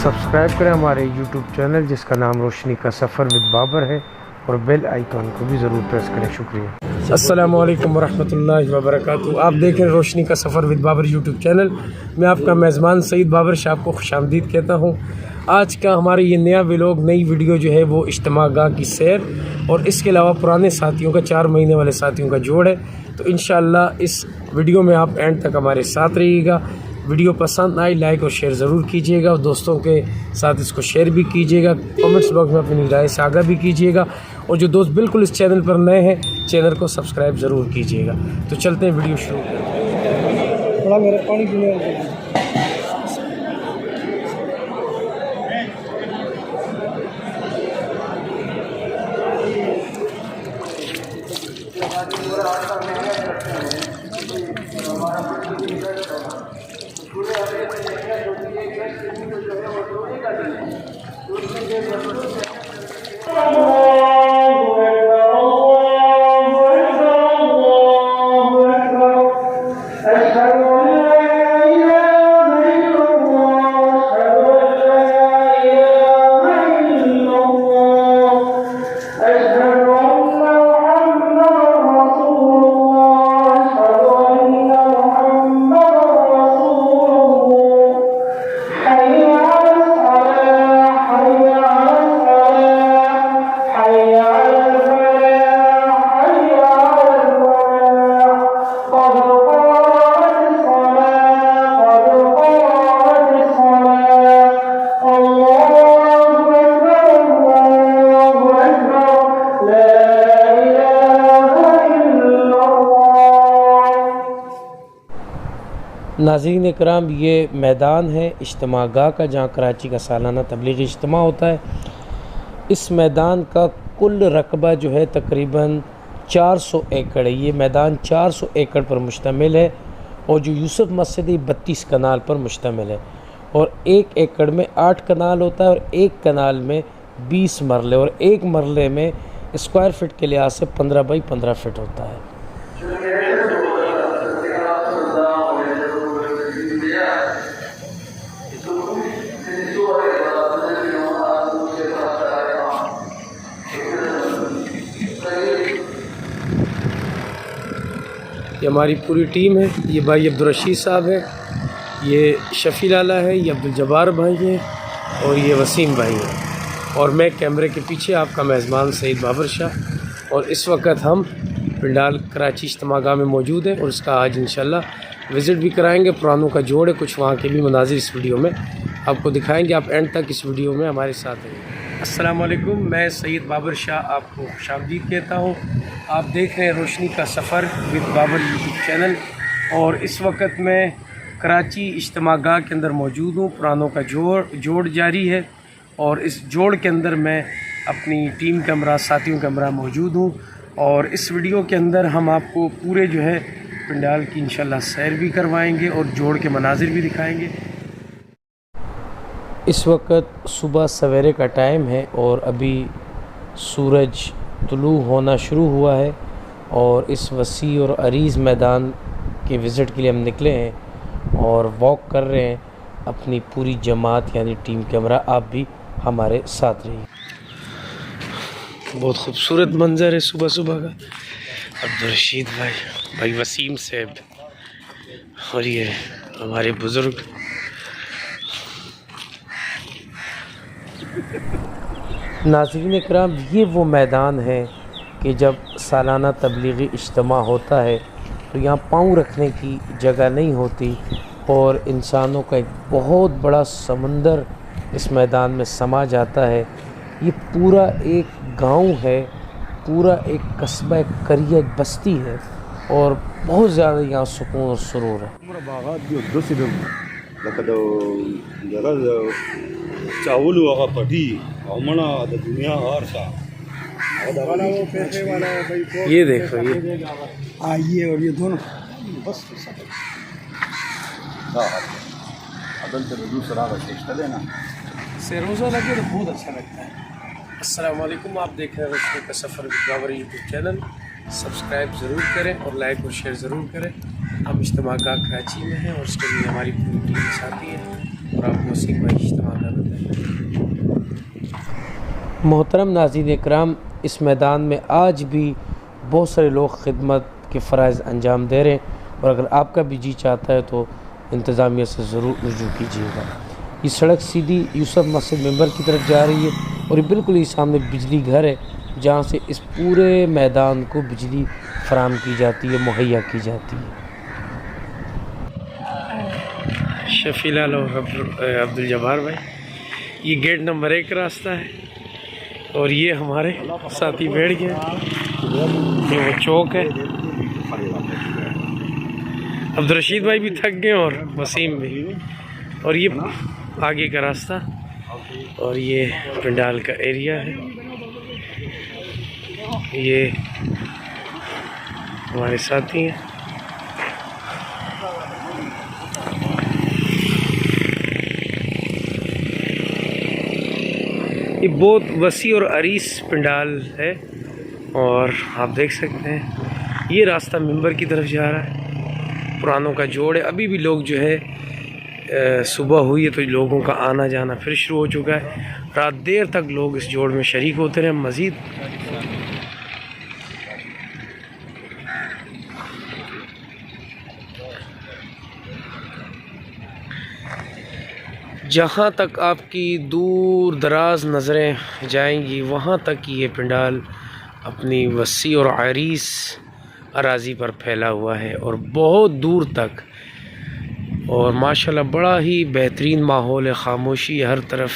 Subscribe करें हमारे YouTube channel जिसका नाम रोशनी का सफ़र विद बाबर है और बेल आइकॉन को भी ज़रूर प्रेस करें। शुक्रिया। अस्सलामु अलैकुम वरहमतुल्लाहि वबरकातुहू। आप देख रहे हैं रोशनी का सफ़र विद बाबर YouTube चैनल। मैं आपका मेज़बान सईद बाबर शाह आपको खुशामदीद कहता हूँ। आज का हमारा ये नया व्लॉग, नई वीडियो जो है वो इज्तिमागाह की सैर और इसके अलावा पुराने साथियों का 4 महीने वाले साथियों का जोड़ है। तो इंशाअल्लाह इस वीडियो में आप एंड तक हमारे साथ रहिएगा। वीडियो पसंद आई लाइक और शेयर ज़रूर कीजिएगा और दोस्तों के साथ इसको शेयर भी कीजिएगा। कमेंट्स बॉक्स में अपनी राय से आगाह भी कीजिएगा और जो दोस्त बिल्कुल इस चैनल पर नए हैं चैनल को सब्सक्राइब ज़रूर कीजिएगा। तो चलते हैं वीडियो शुरू करते हैं। मेरा पानी नाज़रीन इकराम, ये मैदान है इज्तिमागाह का जहाँ कराची का सालाना तबलीगी इज्तिमा होता है। इस मैदान का कुल रकबा जो है तकरीबन 400 एकड़ है। ये मैदान 400 एकड़ पर मुश्तमिल है और जो यूसुफ मस्जिद 32 कनाल पर मुश्तमिल है और 1 एकड़ में 8 कनाल होता है और 1 कनाल में 20 मरले और 1 मरले में स्क्वायर फिट के लिहाज से 15 बाई 15 फिट होता है। ये हमारी पूरी टीम है। ये भाई अब्दुल रशीद साहब है, ये शफ़ी लाला है, ये अब्दुल जब्बार भाई हैं और ये वसीम भाई हैं और मैं कैमरे के पीछे आपका मेज़बान सईद बाबर शाह। और इस वक्त हम पिंडाल कराची इज्तिमागाह में मौजूद हैं और इसका आज इंशाल्लाह विज़िट भी कराएंगे। पुरानों का जोड़ है, कुछ वहाँ के भी मनाजिर इस वीडियो में आपको दिखाएंगे। आप एंड तक इस वीडियो में हमारे साथ हैं। अस्सलाम वालेकुम, मैं सईद बाबर शाह आपको खुशामदीद कहता हूँ। आप देख रहे हैं रोशनी का सफ़र विद बाबर यूट्यूब चैनल और इस वक्त मैं कराची इज्तिमागाह के अंदर मौजूद हूँ। पुरानों का जोड़ जारी है और इस जोड़ के अंदर मैं अपनी टीम के हमरा साथियों के हमरा मौजूद हूँ और इस वीडियो के अंदर हम आपको पूरे जो है पंडाल की इंशाल्लाह सैर भी करवाएंगे और जोड़ के मनाजिर भी दिखाएंगे। इस वक्त सुबह सवेरे का टाइम है और अभी सूरज तुलू होना शुरू हुआ है और इस वसी और अरीज़ मैदान के विज़िट के लिए हम निकले हैं और वॉक कर रहे हैं अपनी पूरी जमात यानी टीम के हमरा। आप भी हमारे साथ रहिए। बहुत खूबसूरत मंज़र है सुबह सुबह का। अब्दुल रशीद भाई वसीम साहब और ये हमारे बुज़ुर्ग। नाज़रीन इकराम, ये वो मैदान है कि जब सालाना तबलीगी इज्तिमा होता है तो यहाँ पाँव रखने की जगह नहीं होती और इंसानों का एक बहुत बड़ा समंदर इस मैदान में समा जाता है। ये पूरा एक गांव है, पूरा एक कस्बा, एक करिया, एक बस्ती है और बहुत ज़्यादा यहाँ सुकून और सुरूर है। चावल वगैरह पटी हमना द दुनिया और सा ये देखो ये और ये दोनों बस अदल तो दूसरा चेष्टा देना से रोज़ा लगे तो बहुत अच्छा लगता है। अस्सलाम वालेकुम, आप देख रहे हैं रोशनी का सफ़र with Babar YouTube channel. Subscribe ज़रूर करें और लाइक और शेयर ज़रूर करें। हम इज्तिमागाह कराची में हैं और उसके लिए हमारी पूरी टीम साथी है और आप वसीम भाई इज्तिमागाह बताएँ। मोहतरम नाज़रीन इकराम, इस मैदान में आज भी बहुत सारे लोग खिदमत के फ़राइज़ अंजाम दे रहे हैं और अगर आपका भी जी चाहता है तो इंतज़ामिया से ज़रूर रुजू कीजिएगा। ये सड़क सीधी यूसुफ मस्जिद मेंबर की तरफ जा रही है और ये बिल्कुल ही सामने बिजली घर है जहाँ से इस पूरे मैदान को बिजली फराहम की जाती है, मुहैया की जाती है। शफी लाल और अब्दुल जब्बार भाई, ये गेट नंबर 1 रास्ता है और ये हमारे साथी बैठ गए, ये वो चौक है। अब्दुल रशीद भाई भी थक गए और वसीम भी, और ये आगे का रास्ता और ये पंडाल का एरिया है। ये हमारे साथी हैं। ये बहुत वसी और अरीस पंडाल है और आप देख सकते हैं ये रास्ता मिंबर की तरफ जा रहा है। पुरानों का जोड़ है, अभी भी लोग जो है सुबह हुई है तो लोगों का आना जाना फिर शुरू हो चुका है। रात देर तक लोग इस जोड़ में शरीक होते रहे। मज़ीद जहाँ तक आपकी दूर दराज नज़रें जाएंगी वहाँ तक ये पंडाल अपनी वसी और आरीस अराज़ी पर फैला हुआ है और बहुत दूर तक, और माशाल्लाह बड़ा ही बेहतरीन माहौल है, ख़ामोशी हर तरफ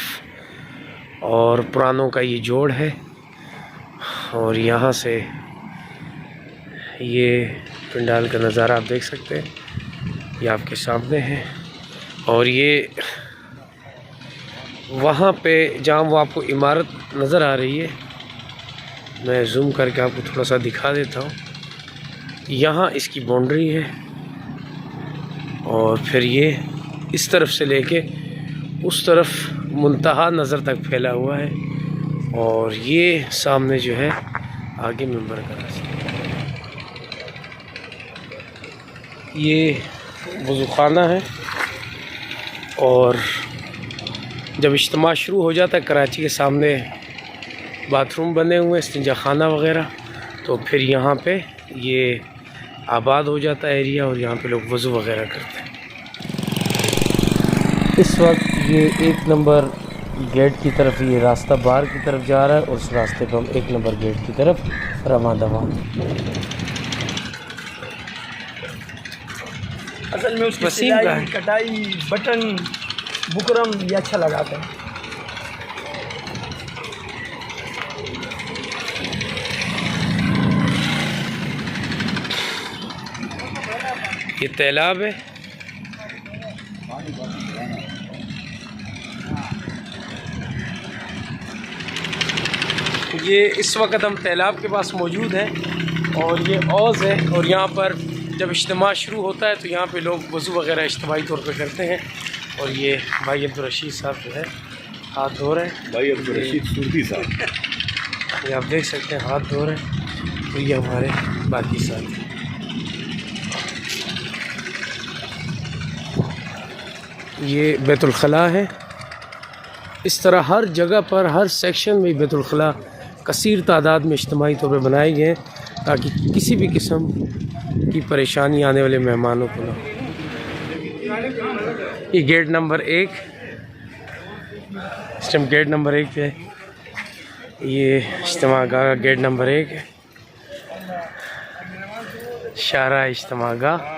और पुरानों का ये जोड़ है। और यहाँ से ये पंडाल का नज़ारा आप देख सकते हैं, ये आपके सामने है। और ये वहाँ पे जहाँ वो आपको इमारत नज़र आ रही है, मैं जूम करके आपको थोड़ा सा दिखा देता हूँ। यहाँ इसकी बाउंड्री है और फिर ये इस तरफ से लेके उस तरफ मुंतहा नज़र तक फैला हुआ है और ये सामने जो है आगे मिंबर का रास्ता। ये वज़ूखाना है और जब इज्तिमा शुरू हो जाता है कराची के सामने बाथरूम बने हुए, इस्तिंजा खाना वगैरह, तो फिर यहाँ पे ये आबाद हो जाता है एरिया और यहाँ पे लोग वज़ू वगैरह करते हैं। इस वक्त ये 1 नंबर गेट की तरफ ये रास्ता बाहर की तरफ जा रहा है और उस रास्ते पर हम 1 नंबर गेट की तरफ रवाना दवा। असल में उसकी सिलाई, कटाई, बटन, बुकरम ये अच्छा लगाता है। ये तालाब है, ये इस वक्त हम तालाब के पास मौजूद हैं और ये औज़ है और यहाँ पर जब इज्तिमा शुरू होता है तो यहाँ पे लोग वज़ू वगैरह इज्तिमाई तौर पे करते हैं। और ये भाई अब्दुल रशीद साहब जो है हाथ धो रहे हैं, भाई अब्दुल रशीद सूरती साहब, ये आप देख सकते हैं हाथ धो रहे हैं। तो ये हमारे बाकी साथी, ये बैतुल खला है। इस तरह हर जगह पर हर सेक्शन में बैतुल खला कसीर तादाद में इज्तिमाई तौर पर बनाए गए हैं ताकि किसी भी किस्म की परेशानी आने वाले मेहमानों को ना। ये गेट नंबर 1, इस टाइम गेट नंबर 1 पे ये इज्तिमागाह का गेट नंबर 1 है, शारा इज्तिमागाह।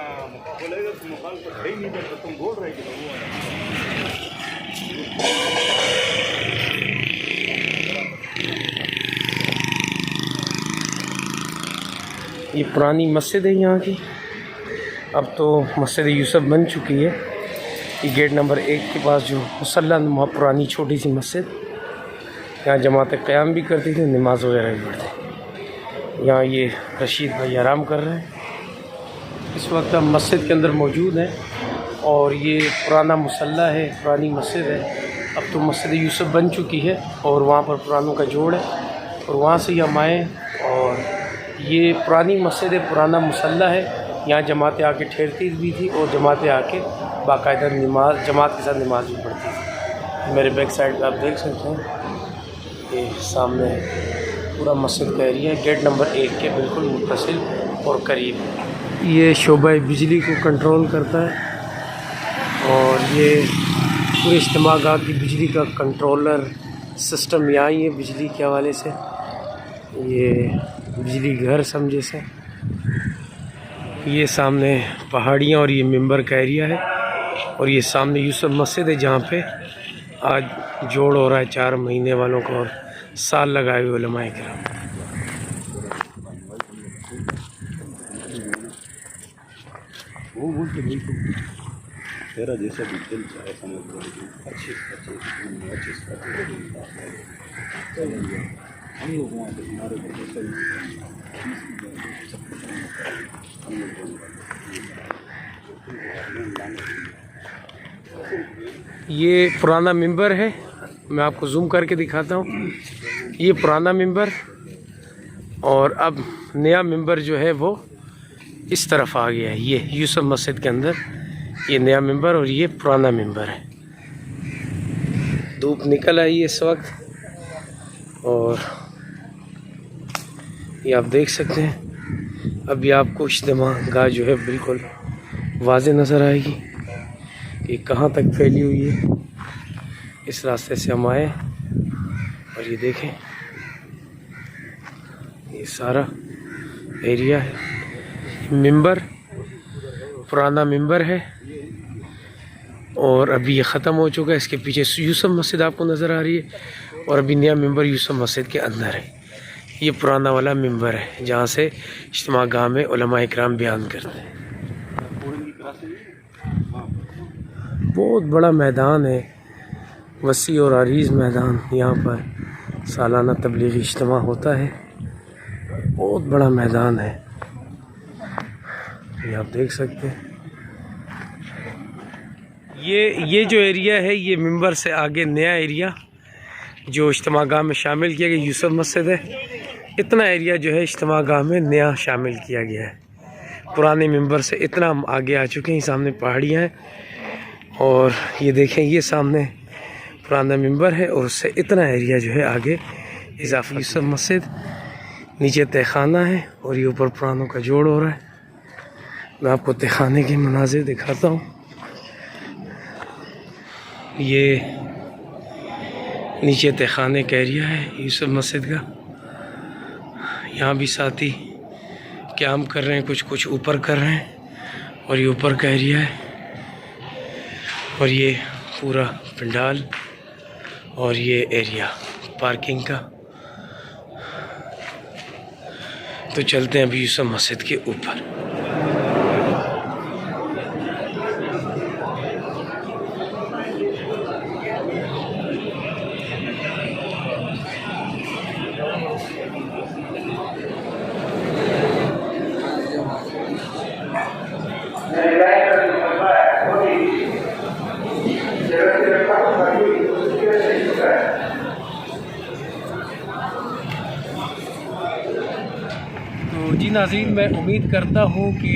ये पुरानी मस्जिद है यहाँ की, अब तो मस्जिद यूसुफ बन चुकी है। ये गेट नंबर 1 के पास जो मुसल्ला नुमा पुरानी छोटी सी मस्जिद, यहाँ जमात क़याम भी करती थी, नमाज वगैरह भी पढ़ते। यहाँ ये रशीद भाई आराम कर रहे हैं। इस वक्त हम मस्जिद के अंदर मौजूद हैं और ये पुराना मुसल्ला है, पुरानी मस्जिद है। अब तो मस्जिद यूसुफ बन चुकी है और वहाँ पर पुरानों का जोड़ है और वहाँ से हम आए और ये पुरानी मस्जिद है, पुराना मुसल्ला है यहाँ जमातें आके ठहरती भी थी और जमातें आके बाकायदा नमाज जमात के साथ नमाज भी पढ़ती थी। मेरे बैक साइड पे आप देख सकते हैं ये सामने पूरा मस्जिद का एरिया है, गेट नंबर 1 के बिल्कुल मुत्तसिल और करीब। ये शोबा बिजली को कंट्रोल करता है और ये पूरे इज्तिमागाह की बिजली का कंट्रोलर सिस्टम यहाँ ही है। बिजली के हवाले से ये बिजली घर समझे से। ये सामने पहाड़ियाँ और ये मिंबर का एरिया है और ये सामने यूसुफ मस्जिद है जहाँ पे आज जोड़ हो रहा है 4 महीने वालों को और साल लगाए हुए उलमाए किराम। तेरा जैसा भी दिल चाहे समझ लो, अच्छी हम लोग वहाँ पे हमारे ये पुराना मिंबर है, मैं आपको जूम करके दिखाता हूँ। ये पुराना मिंबर और अब नया मिंबर जो है वो इस तरफ आ गया है। ये यूसुफ मस्जिद के अंदर ये नया मिंबर और ये पुराना मिंबर है। धूप निकल आई है इस वक्त और ये आप देख सकते हैं। अभी आपको इज्तिमागाह जो है बिल्कुल वाज़े नज़र आएगी कि कहाँ तक फैली हुई है। इस रास्ते से हम आए और ये देखें ये सारा एरिया है। मिंबर पुराना मिंबर है और अभी ये ख़त्म हो चुका है। इसके पीछे यूसुफ मस्जिद आपको नज़र आ रही है और अभी नया मिंबर यूसुफ मस्जिद के अंदर है। ये पुराना वाला मिंबर है जहाँ से इज्तिमागाह में उलमा इकराम बयान करते हैं। बहुत बड़ा मैदान है, वसी और अरीज़ मैदान। यहाँ पर सालाना तबलीगी इज्तिमा होता है। बहुत बड़ा मैदान है, ये आप देख सकते हैं। ये जो एरिया है ये मिंबर से आगे नया एरिया जो इज्तिमागाह में शामिल किया गया यूसुफ मस्जिद है। इतना एरिया जो है इज्तिमागाह में नया शामिल किया गया है। पुराने मिंबर से इतना हम आगे आ चुके हैं। सामने पहाड़ियाँ हैं और ये देखें ये सामने पुराना मिंबर है और उससे इतना एरिया जो है आगे इजाफी यूसुफ मस्जिद, नीचे तहखाना है और ये ऊपर पुरानों का जोड़ हो रहा है। मैं आपको तहखाने के मनाजिर दिखाता हूँ। ये नीचे तहखाने का एरिया है यूसुफ मस्जिद का। यहाँ भी साथी क़याम कर रहे हैं, कुछ ऊपर कर रहे हैं और ये ऊपर का एरिया है और ये पूरा पंडाल और ये एरिया पार्किंग का। तो चलते हैं अभी यूसुफ मस्जिद के ऊपर। तो जी नाज़रीन, मैं उम्मीद करता हूँ कि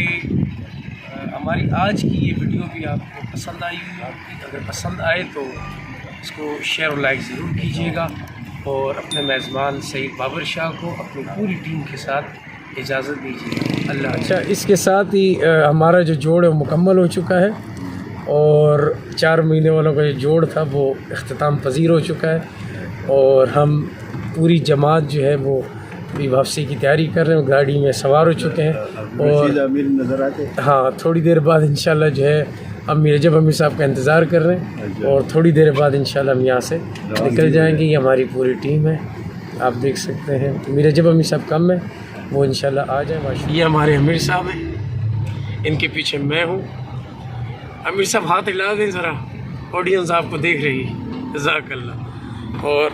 हमारी आज की ये वीडियो भी आपको पसंद आई होगी। अगर पसंद आए तो इसको शेयर और लाइक ज़रूर कीजिएगा और अपने मेज़बान सईद बाबर शाह को अपनी पूरी टीम के साथ इजाज़त दीजिए। अल्लाह। अच्छा, इसके साथ ही हमारा जो जोड़ है वो मुकम्मल हो चुका है और 4 महीने वालों का जो जोड़ था वो इख्तिताम पजीर हो चुका है और हम पूरी जमात जो है वो भी वापसी की तैयारी कर रहे हैं। गाड़ी में सवार हो चुके हैं और नज़र आते। हाँ, थोड़ी देर बाद इंशाल्लाह जो है अमीर रजब अमीर साहब का इंतज़ार कर रहे हैं और थोड़ी देर बाद इंशाल्लाह हम यहाँ से निकल जाएंगे। ये हमारी पूरी टीम है, आप देख सकते हैं। अमीर रजब अमीर साहब कम है, वो इंशाल्लाह आ जाए। ये हमारे अमीर साहब हैं, इनके पीछे मैं हूँ। अमीर साहब हाथ हिला दें ज़रा, ऑडियंस आपको देख रही है। जज़ाकल्लाह। और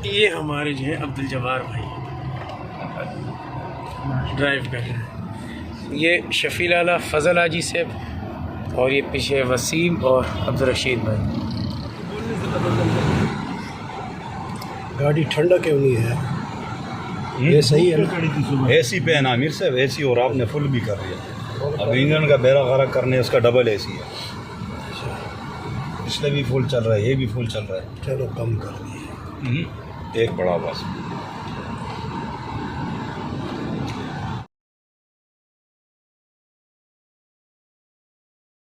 ये हमारे जो है अब्दुल जब्बार भाई ड्राइव कर रहे हैं। ये शफील आला फजल हाजी साहब और ये पीछे वसीम और अब्दुल रशीद भाई। गाड़ी ठंडा क्यों नहीं है? ये सही है ना? एसी पे है ना आमिर साहब, एसी और आपने फुल भी कर दिया। अब इंजन का बेड़ा गर्क करने उसका डबल एसी है। पिछले भी फुल चल रहा है, ये भी फुल चल रहा है। चलो कम कर दिए। एक बड़ा बस।